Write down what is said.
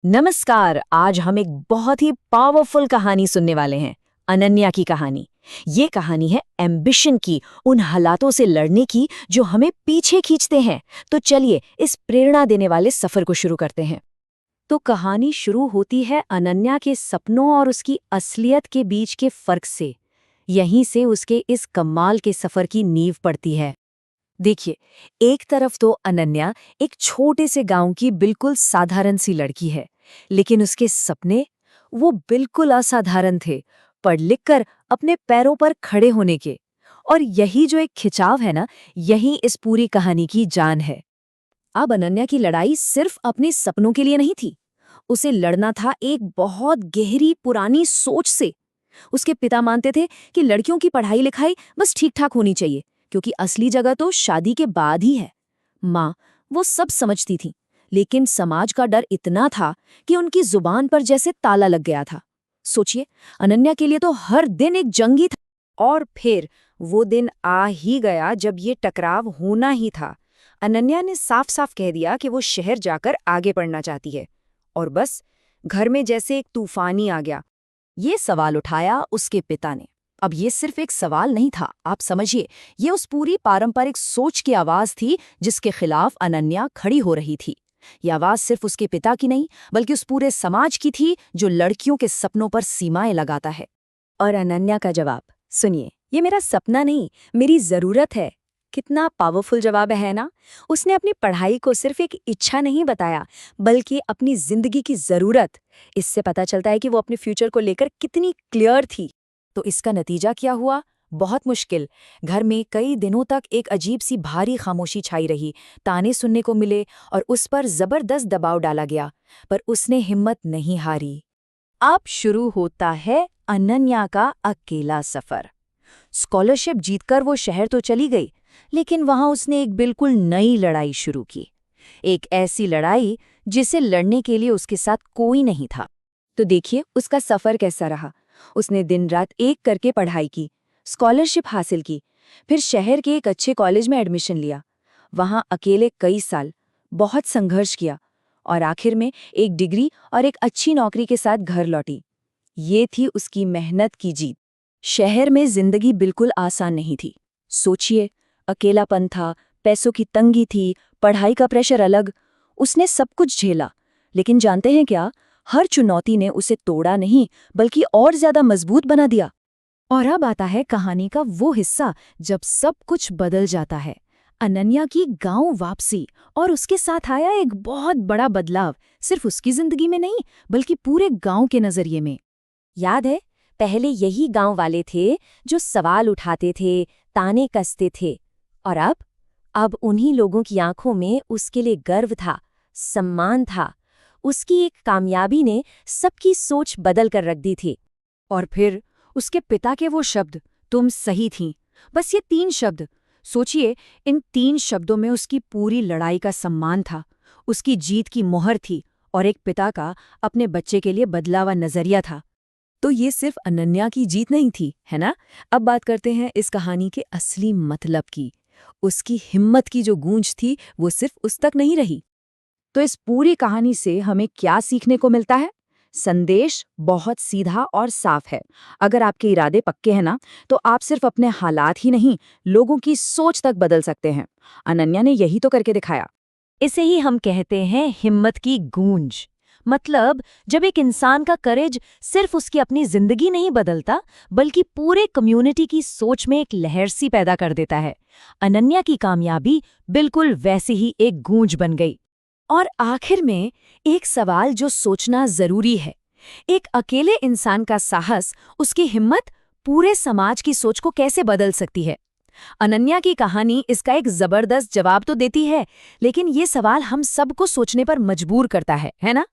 नमस्कार। आज हम एक बहुत ही पावरफुल कहानी सुनने वाले हैं, अनन्या की कहानी। ये कहानी है एम्बिशन की, उन हालातों से लड़ने की जो हमें पीछे खींचते हैं। तो चलिए इस प्रेरणा देने वाले सफर को शुरू करते हैं। तो कहानी शुरू होती है अनन्या के सपनों और उसकी असलियत के बीच के फर्क से। यहीं से उसके इस कमाल के सफर की नींव पड़ती है। देखिए, एक तरफ तो अनन्या एक छोटे से गांव की बिल्कुल साधारण सी लड़की है, लेकिन उसके सपने वो बिल्कुल असाधारण थे, पढ़ लिख कर अपने पैरों पर खड़े होने के। और यही जो एक खिंचाव है ना, यही इस पूरी कहानी की जान है। अब अनन्या की लड़ाई सिर्फ अपने सपनों के लिए नहीं थी, उसे लड़ना था एक बहुत गहरी पुरानी सोच से। उसके पिता मानते थे कि लड़कियों की पढ़ाई लिखाई बस ठीक ठाक होनी चाहिए, क्योंकि असली जगह तो शादी के बाद ही है। माँ वो सब समझती थी, लेकिन समाज का डर इतना था कि उनकी जुबान पर जैसे ताला लग गया था। सोचिए, अनन्या के लिए तो हर दिन एक जंगी था। और फिर वो दिन आ ही गया जब ये टकराव होना ही था। अनन्या ने साफ साफ कह दिया कि वो शहर जाकर आगे पढ़ना चाहती है। और बस घर में जैसे एक तूफानी आ गया। ये सवाल उठाया उसके पिता ने। अब ये सिर्फ एक सवाल नहीं था, आप समझिए, ये उस पूरी पारंपरिक सोच की आवाज थी जिसके खिलाफ अनन्या खड़ी हो रही थी। ये आवाज सिर्फ उसके पिता की नहीं, बल्कि उस पूरे समाज की थी जो लड़कियों के सपनों पर सीमाएं लगाता है। और अनन्या का जवाब सुनिए, ये मेरा सपना नहीं, मेरी जरूरत है। कितना पावरफुल जवाब है ना। उसने अपनी पढ़ाई को सिर्फ एक इच्छा नहीं बताया, बल्कि अपनी जिंदगी की जरूरत। इससे पता चलता है कि वो अपने फ्यूचर को लेकर कितनी क्लियर थी। तो इसका नतीजा क्या हुआ? बहुत मुश्किल। घर में कई दिनों तक एक अजीब सी भारी खामोशी छाई रही। ताने सुनने को मिले और उस पर जबरदस्त दबाव डाला गया, पर उसने हिम्मत नहीं हारी। अब शुरू होता है अनन्या का अकेला सफर। स्कॉलरशिप जीतकर वो शहर तो चली गई, लेकिन वहां उसने एक बिल्कुल नई लड़ाई शुरू की। एक ऐसी लड़ाई जिसे लड़ने के लिए उसके साथ कोई नहीं था। तो देखिए उसका सफर कैसा रहा। उसने दिन रात एक करके पढ़ाई की, स्कॉलरशिप हासिल की, फिर शहर के एक अच्छे कॉलेज में एडमिशन लिया। वहां अकेले कई साल बहुत संघर्ष किया, और आखिर में एक डिग्री और एक अच्छी नौकरी के साथ घर लौटी। ये थी उसकी मेहनत की जीत। शहर में जिंदगी बिल्कुल आसान नहीं थी। सोचिए, अकेलापन था, पैसों की तंगी थी, पढ़ाई का प्रेशर अलग। उसने सब कुछ झेला, लेकिन जानते हैं क्या, हर चुनौती ने उसे तोड़ा नहीं, बल्कि और ज्यादा मजबूत बना दिया। और अब आता है कहानी का वो हिस्सा जब सब कुछ बदल जाता है। अनन्या की गांव वापसी, और उसके साथ आया एक बहुत बड़ा बदलाव, सिर्फ उसकी जिंदगी में नहीं, बल्कि पूरे गांव के नजरिए में। याद है, पहले यही गांव वाले थे जो सवाल उठाते थे, ताने कसते थे। और अब उन्हीं लोगों की आंखों में उसके लिए गर्व था, सम्मान था। उसकी एक कामयाबी ने सबकी सोच बदल कर रख दी थी। और फिर उसके पिता के वो शब्द, तुम सही थीं। बस ये 3 शब्द। सोचिए, इन 3 शब्दों में उसकी पूरी लड़ाई का सम्मान था, उसकी जीत की मोहर थी, और एक पिता का अपने बच्चे के लिए बदला हुआ नजरिया था। तो ये सिर्फ अनन्या की जीत नहीं थी, है ना। अब बात करते हैं इस कहानी के असली मतलब की। उसकी हिम्मत की जो गूंज थी, वो सिर्फ उस तक नहीं रही। तो इस पूरी कहानी से हमें क्या सीखने को मिलता है? संदेश बहुत सीधा और साफ है। अगर आपके इरादे पक्के हैं ना, तो आप सिर्फ अपने हालात ही नहीं, लोगों की सोच तक बदल सकते हैं। अनन्या ने यही तो करके दिखाया। इसे ही हम कहते हैं हिम्मत की गूंज। मतलब जब एक इंसान का करेज सिर्फ उसकी अपनी जिंदगी नहीं बदलता, बल्कि पूरे कम्युनिटी की सोच में एक लहर सी पैदा कर देता है। अनन्या की कामयाबी बिल्कुल वैसी ही एक गूंज बन गई। और आखिर में एक सवाल जो सोचना जरूरी है, एक अकेले इंसान का साहस, उसकी हिम्मत पूरे समाज की सोच को कैसे बदल सकती है? अनन्या की कहानी इसका एक जबरदस्त जवाब तो देती है, लेकिन ये सवाल हम सबको सोचने पर मजबूर करता है ना?